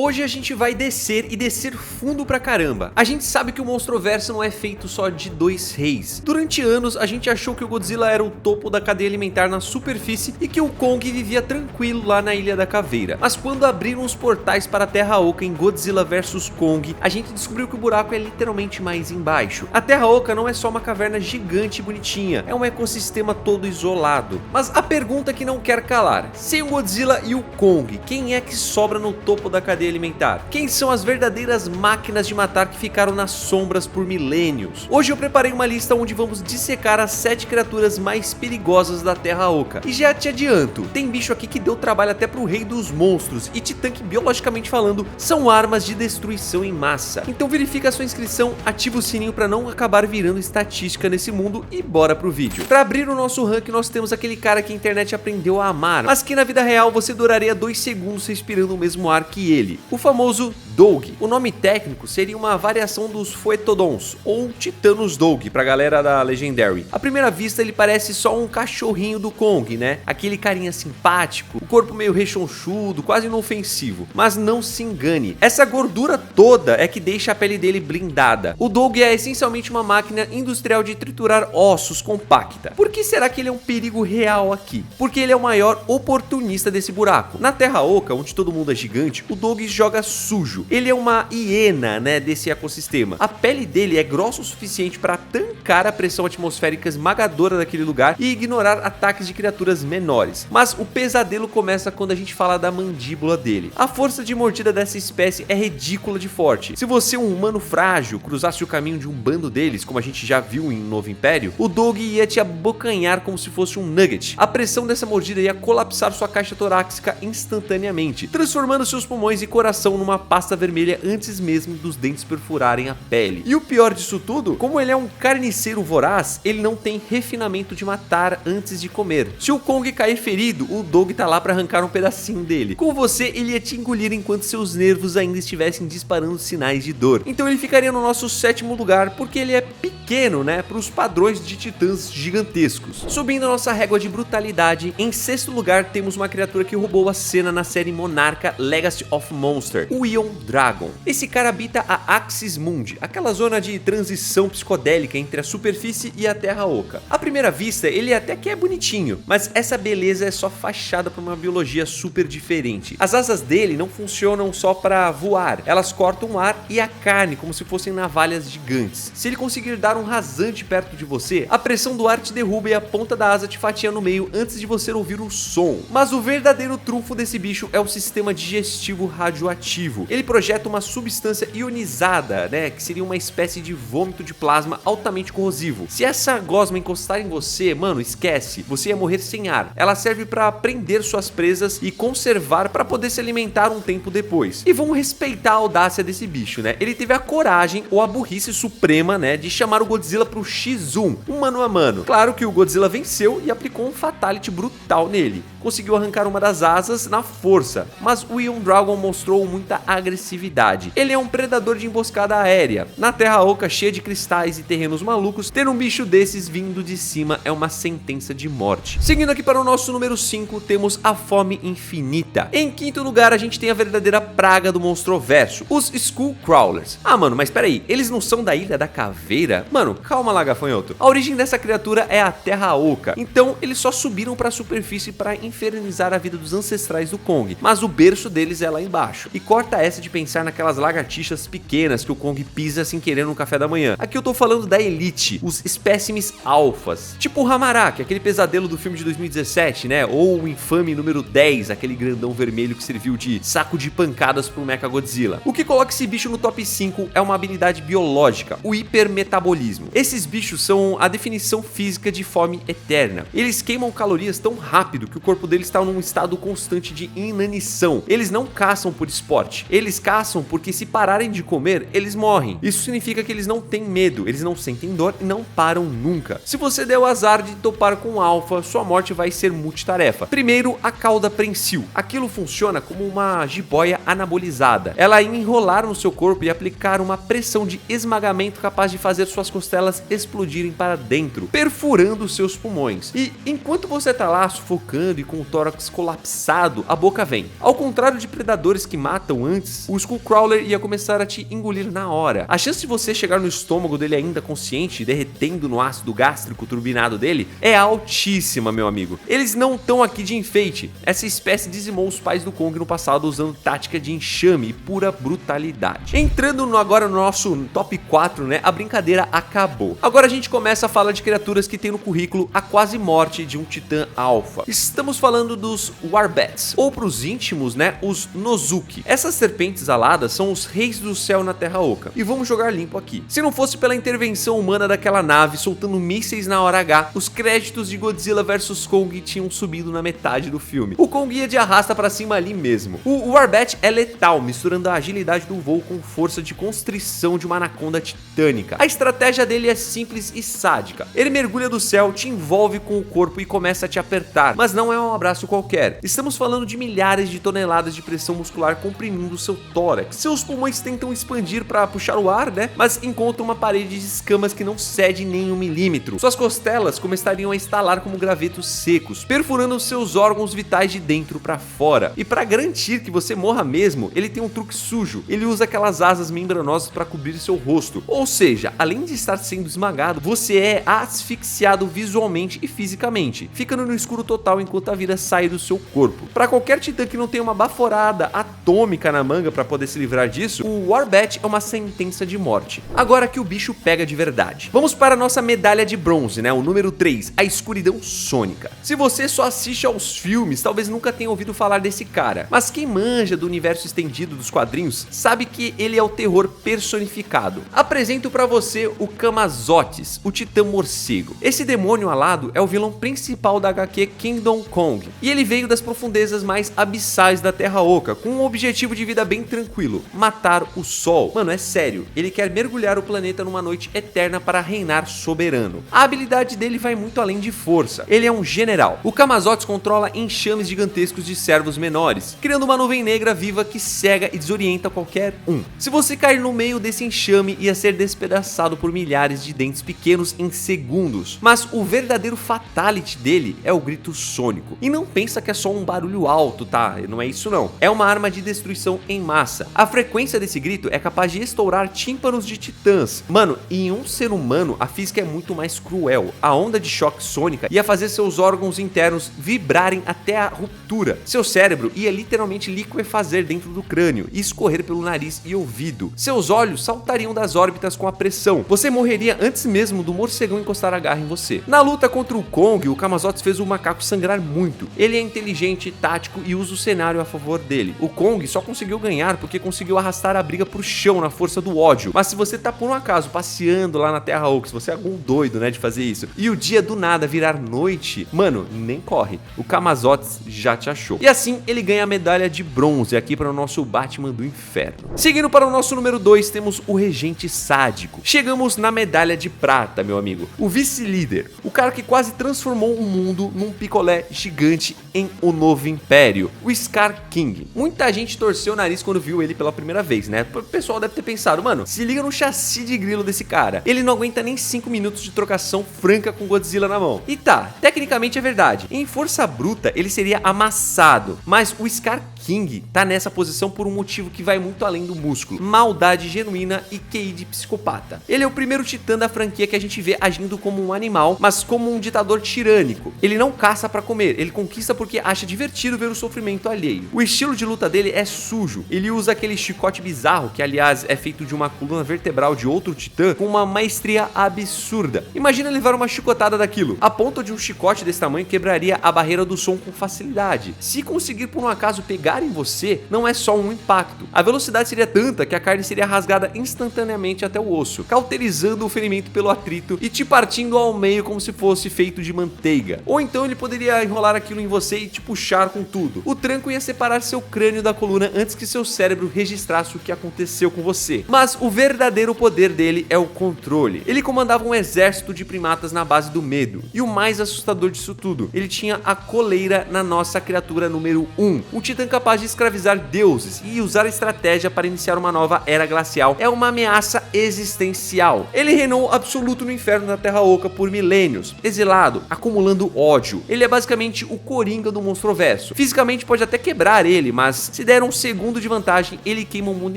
Hoje a gente vai descer e descer fundo pra caramba. A gente sabe que o Monstroverso não é feito só de dois reis. Durante anos a gente achou que o Godzilla era o topo da cadeia alimentar na superfície e que o Kong vivia tranquilo lá na Ilha da Caveira. Mas quando abriram os portais para a Terra Oca em Godzilla vs Kong, a gente descobriu que o buraco é literalmente mais embaixo. A Terra Oca não é só uma caverna gigante e bonitinha, é um ecossistema todo isolado. Mas a pergunta que não quer calar: sem o Godzilla e o Kong, quem é que sobra no topo da cadeia alimentar? Quem são as verdadeiras máquinas de matar que ficaram nas sombras por milênios? Hoje eu preparei uma lista onde vamos dissecar as 7 criaturas mais perigosas da Terra Oca. E já te adianto, tem bicho aqui que deu trabalho até pro rei dos monstros, e titã que, biologicamente falando, são armas de destruição em massa. Então verifica a sua inscrição, ativa o sininho para não acabar virando estatística nesse mundo e bora pro vídeo. Para abrir o nosso ranking nós temos aquele cara que a internet aprendeu a amar, mas que na vida real você duraria 2 segundos respirando o mesmo ar que ele, o famoso Doug. O nome técnico seria uma variação dos Phoetodons, ou Titanos Doug, pra galera da Legendary. À primeira vista ele parece só um cachorrinho do Kong, né? Aquele carinha simpático, o corpo meio rechonchudo, quase inofensivo. Mas não se engane, essa gordura toda é que deixa a pele dele blindada. O Doug é essencialmente uma máquina industrial de triturar ossos compacta. Por que será que ele é um perigo real aqui? Porque ele é o maior oportunista desse buraco. Na Terra Oca, onde todo mundo é gigante, o Doug joga sujo. Ele é uma hiena, né, desse ecossistema. A pele dele é grossa o suficiente para tancar a pressão atmosférica esmagadora daquele lugar e ignorar ataques de criaturas menores. Mas o pesadelo começa quando a gente fala da mandíbula dele. A força de mordida dessa espécie é ridícula de forte. Se você, um humano frágil, cruzasse o caminho de um bando deles, como a gente já viu em Novo Império, o Doug ia te abocanhar como se fosse um nugget. A pressão dessa mordida ia colapsar sua caixa torácica instantaneamente, transformando seus pulmões e coração numa pasta vermelha antes mesmo dos dentes perfurarem a pele. E o pior disso tudo, como ele é um carniceiro voraz, ele não tem refinamento de matar antes de comer. Se o Kong cair ferido, o Doug tá lá pra arrancar um pedacinho dele. Com você, ele ia te engolir enquanto seus nervos ainda estivessem disparando sinais de dor. Então ele ficaria no nosso 7º lugar, porque ele é pequeno, né, pros padrões de titãs gigantescos. Subindo a nossa régua de brutalidade, em 6º lugar temos uma criatura que roubou a cena na série Monarca Legacy of Monster, o Ion Dragon. Esse cara habita a Axis Mundi, aquela zona de transição psicodélica entre a superfície e a Terra Oca. À primeira vista, ele até que é bonitinho, mas essa beleza é só fachada para uma biologia super diferente. As asas dele não funcionam só para voar, elas cortam o ar e a carne como se fossem navalhas gigantes. Se ele conseguir dar um rasante perto de você, a pressão do ar te derruba e a ponta da asa te fatia no meio antes de você ouvir o som. Mas o verdadeiro trunfo desse bicho é o sistema digestivo radioativo. Ele projeta uma substância ionizada, né, que seria uma espécie de vômito de plasma altamente corrosivo. Se essa gosma encostar em você, mano, esquece, você ia morrer sem ar. Ela serve para prender suas presas e conservar para poder se alimentar um tempo depois. E vamos respeitar a audácia desse bicho, né? Ele teve a coragem ou a burrice suprema, né, de chamar o Godzilla pro X1, um mano a mano. Claro que o Godzilla venceu e aplicou um fatality brutal nele. Conseguiu arrancar uma das asas na força, mas o Ion Dragon mostrou muita agressividade. Ele é um predador de emboscada aérea. Na Terra Oca, cheia de cristais e terrenos malucos, ter um bicho desses vindo de cima é uma sentença de morte. Seguindo aqui para o nosso número 5, temos a Fome Infinita. Em 5º lugar, a gente tem a verdadeira praga do Monstroverso, os Skullcrawlers. Ah, mano, mas peraí, eles não são da Ilha da Caveira? Mano, calma lá, gafanhoto. A origem dessa criatura é a Terra Oca, então eles só subiram para a superfície para infernizar a vida dos ancestrais do Kong, mas o berço deles é lá embaixo. E corta essa de pensar naquelas lagartixas pequenas que o Kong pisa sem querer no café da manhã. Aqui eu tô falando da elite, os espécimes alfas, tipo o Hammurabi, aquele pesadelo do filme de 2017, né, ou o infame número 10, aquele grandão vermelho que serviu de saco de pancadas pro Mechagodzilla. O que coloca esse bicho no top 5 é uma habilidade biológica, o hipermetabolismo. Esses bichos são a definição física de fome eterna. Eles queimam calorias tão rápido que o corpo deles está num estado constante de inanição. Eles não caçam por esporte, eles caçam porque se pararem de comer, eles morrem. Isso significa que eles não têm medo, eles não sentem dor e não param nunca. Se você der o azar de topar com um alfa, sua morte vai ser multitarefa. Primeiro, a cauda prensil. Aquilo funciona como uma jiboia anabolizada. Ela ia enrolar no seu corpo e aplicar uma pressão de esmagamento capaz de fazer suas costelas explodirem para dentro, perfurando seus pulmões. E enquanto você tá lá sufocando e com o tórax colapsado, a boca vem. Ao contrário de predadores que matam antes, o Skullcrawler ia começar a te engolir na hora. A chance de você chegar no estômago dele ainda consciente, derretendo no ácido gástrico turbinado dele, é altíssima, meu amigo. Eles não estão aqui de enfeite. Essa espécie dizimou os pais do Kong no passado usando tática de enxame e pura brutalidade. Entrando agora no nosso top 4, né, a brincadeira acabou. Agora a gente começa a falar de criaturas que tem no currículo a quase morte de um titã alfa. Estamos falando dos Warbats, ou pros íntimos, né, os Nozuki. Essas serpentes aladas são os reis do céu na Terra Oca. E vamos jogar limpo aqui. Se não fosse pela intervenção humana daquela nave soltando mísseis na hora H, os créditos de Godzilla vs Kong tinham subido na metade do filme. O Kong ia de arrasta pra cima ali mesmo. O Warbat é letal, misturando a agilidade do voo com força de constrição de uma anaconda titânica. A estratégia dele é simples e sádica. Ele mergulha do céu, te envolve com o corpo e começa a te apertar, mas não é um abraço qualquer. Estamos falando de milhares de toneladas de pressão muscular comprimindo seu tórax. Seus pulmões tentam expandir para puxar o ar, né? Mas encontram uma parede de escamas que não cede nem 1 milímetro. Suas costelas começariam a estalar como gravetos secos, perfurando seus órgãos vitais de dentro para fora. E para garantir que você morra mesmo, ele tem um truque sujo. Ele usa aquelas asas membranosas para cobrir seu rosto. Ou seja, além de estar sendo esmagado, você é asfixiado visualmente e fisicamente, ficando no escuro total enquanto a vida sai do seu corpo. Para qualquer titã que não tenha uma baforada atômica na manga para poder se livrar disso, o Warbat é uma sentença de morte. Agora que o bicho pega de verdade. Vamos para a nossa medalha de bronze, né? O número 3, a escuridão sônica. Se você só assiste aos filmes, talvez nunca tenha ouvido falar desse cara, mas quem manja do universo estendido dos quadrinhos sabe que ele é o terror personificado. Apresento para você o Camazotz, o titã morcego. Esse demônio alado é o vilão principal da HQ Kingdom Kong, e ele veio das profundezas mais abissais da Terra Oca, com um objetivo de vida bem tranquilo: matar o Sol. Mano, é sério, ele quer mergulhar o planeta numa noite eterna para reinar soberano. A habilidade dele vai muito além de força, ele é um general. O Camazotz controla enxames gigantescos de servos menores, criando uma nuvem negra viva que cega e desorienta qualquer um. Se você cair no meio desse enxame, ia ser despedaçado por milhares de dentes pequenos em segundos. Mas o verdadeiro fatality dele é o grito sônico. E não pensa que é só um barulho alto, tá? Não é isso não. É uma arma de destruição em massa. A frequência desse grito é capaz de estourar tímpanos de titãs. Mano, em um ser humano, a física é muito mais cruel. A onda de choque sônica ia fazer seus órgãos internos vibrarem até a ruptura. Seu cérebro ia literalmente liquefazer dentro do crânio e escorrer pelo nariz e ouvido. Seus olhos saltariam das órbitas com a pressão. Você morreria antes mesmo do morcegão encostar a garra em você. Na luta contra o Kong, o Camazotz fez o macaco sangrar muito. Ele é inteligente, tático e usa o cenário a favor dele. O Kong só conseguiu ganhar porque conseguiu arrastar a briga pro chão na força do ódio. Mas se você tá por um acaso passeando lá na Terra Oca, se você é algum doido, né, de fazer isso, e o dia do nada virar noite, mano, nem corre. O Camazotz já te achou. E assim ele ganha a medalha de bronze aqui para o nosso Batman do Inferno. Seguindo para o nosso número 2, temos o Regente Sádico. Chegamos na medalha de prata, meu amigo. O vice-líder, o cara que quase transformou o mundo num picolé gigante em O Novo Império, o Scar King. Muita gente torceu o nariz quando viu ele pela primeira vez, né? O pessoal deve ter pensado, mano, se liga no chassi de grilo desse cara. Ele não aguenta nem 5 minutos de trocação franca com Godzilla na mão. E tá, tecnicamente é verdade. Em força bruta, ele seria amassado, mas o Scar King tá nessa posição por um motivo que vai muito além do músculo: maldade genuína e QI de psicopata. Ele é o primeiro titã da franquia que a gente vê agindo como um animal, mas como um ditador tirânico. Ele não caça pra comer, ele conquista porque acha divertido ver o sofrimento alheio. O estilo de luta dele é sujo. Ele usa aquele chicote bizarro, que aliás é feito de uma coluna vertebral de outro titã, com uma maestria absurda. Imagina levar uma chicotada daquilo. A ponta de um chicote desse tamanho quebraria a barreira do som com facilidade. Se conseguir por um acaso pegar em você, não é só um impacto. A velocidade seria tanta que a carne seria rasgada instantaneamente até o osso, cauterizando o ferimento pelo atrito e te partindo ao meio como se fosse feito de manteiga. Ou então ele poderia enrolar aquilo em você e te puxar com tudo. O tranco ia separar seu crânio da coluna antes que seu cérebro registrasse o que aconteceu com você. Mas o verdadeiro poder dele é o controle. Ele comandava um exército de primatas na base do medo. E o mais assustador disso tudo, ele tinha a coleira na nossa criatura número 1, o Titã capaz de escravizar deuses e usar estratégia para iniciar uma nova era glacial, é uma ameaça existencial. Ele reinou absoluto no inferno da Terra Oca por milênios, exilado, acumulando ódio. Ele é basicamente o Coringa do Monstroverso. Fisicamente pode até quebrar ele, mas se der um segundo de vantagem, ele queima o mundo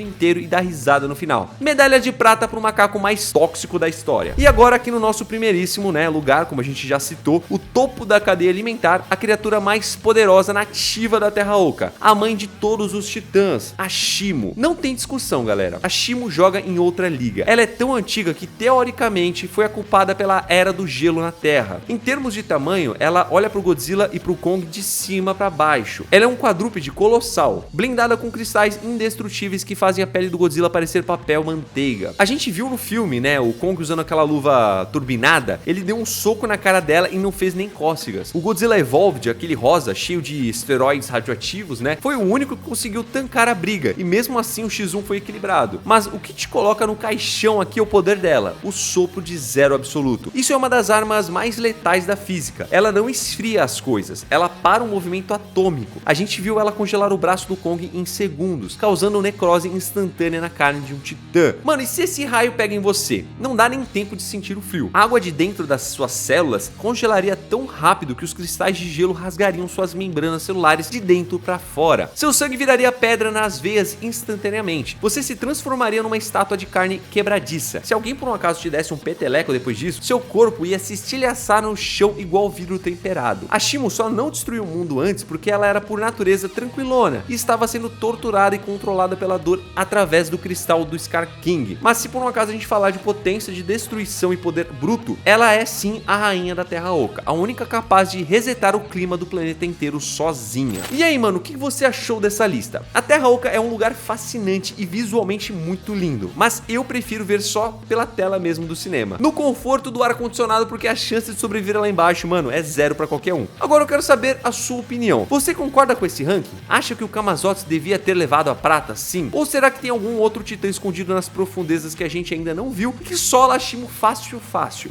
inteiro e dá risada no final. Medalha de prata para o macaco mais tóxico da história. E agora aqui no nosso primeiríssimo, lugar, como a gente já citou, o topo da cadeia alimentar, a criatura mais poderosa nativa da Terra Oca, a mãe de todos os titãs, a Shimo. Não tem discussão, galera. A Shimo joga em outra liga. Ela é tão antiga que teoricamente foi a culpada pela Era do Gelo na Terra. Em termos de tamanho, ela olha pro Godzilla e pro Kong de cima para baixo. Ela é um quadrúpede colossal, blindada com cristais indestrutíveis que fazem a pele do Godzilla parecer papel manteiga. A gente viu no filme, o Kong usando aquela luva turbinada, ele deu um soco na cara dela e não fez nem cócegas. O Godzilla Evolved, aquele rosa cheio de esteroides radioativos, foi o único que conseguiu tancar a briga, e mesmo assim o X1 foi equilibrado. Mas o que te coloca no caixão aqui é o poder dela, o sopro de zero absoluto. Isso é uma das armas mais letais da física. Ela não esfria as coisas, ela para um movimento atômico. A gente viu ela congelar o braço do Kong em segundos, causando necrose instantânea na carne de um titã. Mano, e se esse raio pega em você? Não dá nem tempo de sentir o frio. A água de dentro das suas células congelaria tão rápido que os cristais de gelo rasgariam suas membranas celulares de dentro para fora. Seu sangue viraria pedra nas veias instantaneamente. Você se transformaria numa estátua de carne quebradiça. Se alguém por um acaso te desse um peteleco depois disso, seu corpo ia se estilhaçar no chão igual vidro temperado. A Shimo só não destruiu o mundo antes porque ela era por natureza tranquilona e estava sendo torturada e controlada pela dor através do cristal do Scar King. Mas se por um acaso a gente falar de potência de destruição e poder bruto, ela é sim a rainha da Terra Oca, a única capaz de resetar o clima do planeta inteiro sozinha. E aí, mano, o que você achou dessa lista? A Terra Oca é um lugar fascinante e visualmente muito lindo, mas eu prefiro ver só pela tela mesmo do cinema, no conforto do ar-condicionado, porque a chance de sobreviver lá embaixo, mano, é zero pra qualquer um. Agora eu quero saber a sua opinião. Você concorda com esse ranking? Acha que o Camazotz devia ter levado a prata, sim? Ou será que tem algum outro titã escondido nas profundezas que a gente ainda não viu e que sola a Shimo fácil?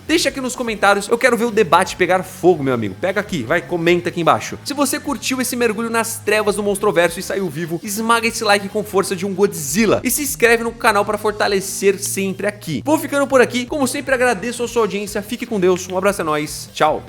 Deixa aqui nos comentários, eu quero ver o debate pegar fogo, meu amigo. Pega aqui, vai, comenta aqui embaixo. Se você curtiu esse mergulho nas trevas do Monstroverso e saiu vivo, esmaga esse like com força de um Godzilla e se inscreve no canal para fortalecer sempre aqui. Vou ficando por aqui, como sempre agradeço a sua audiência, fique com Deus, um abraço, é nóis, tchau.